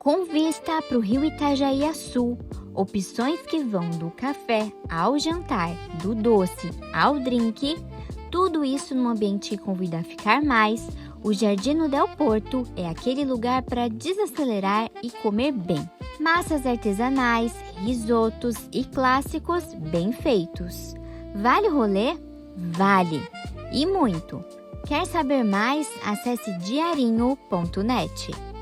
Com vista para o rio Itajaí-Açu, opções que vão do café ao jantar, do doce ao drink, tudo isso num ambiente que convida a ficar mais, o Giardino del Porto é aquele lugar para desacelerar e comer bem. Massas artesanais, risotos e clássicos bem feitos. Vale o rolê? Vale! E muito! Quer saber mais? Acesse diarinho.net.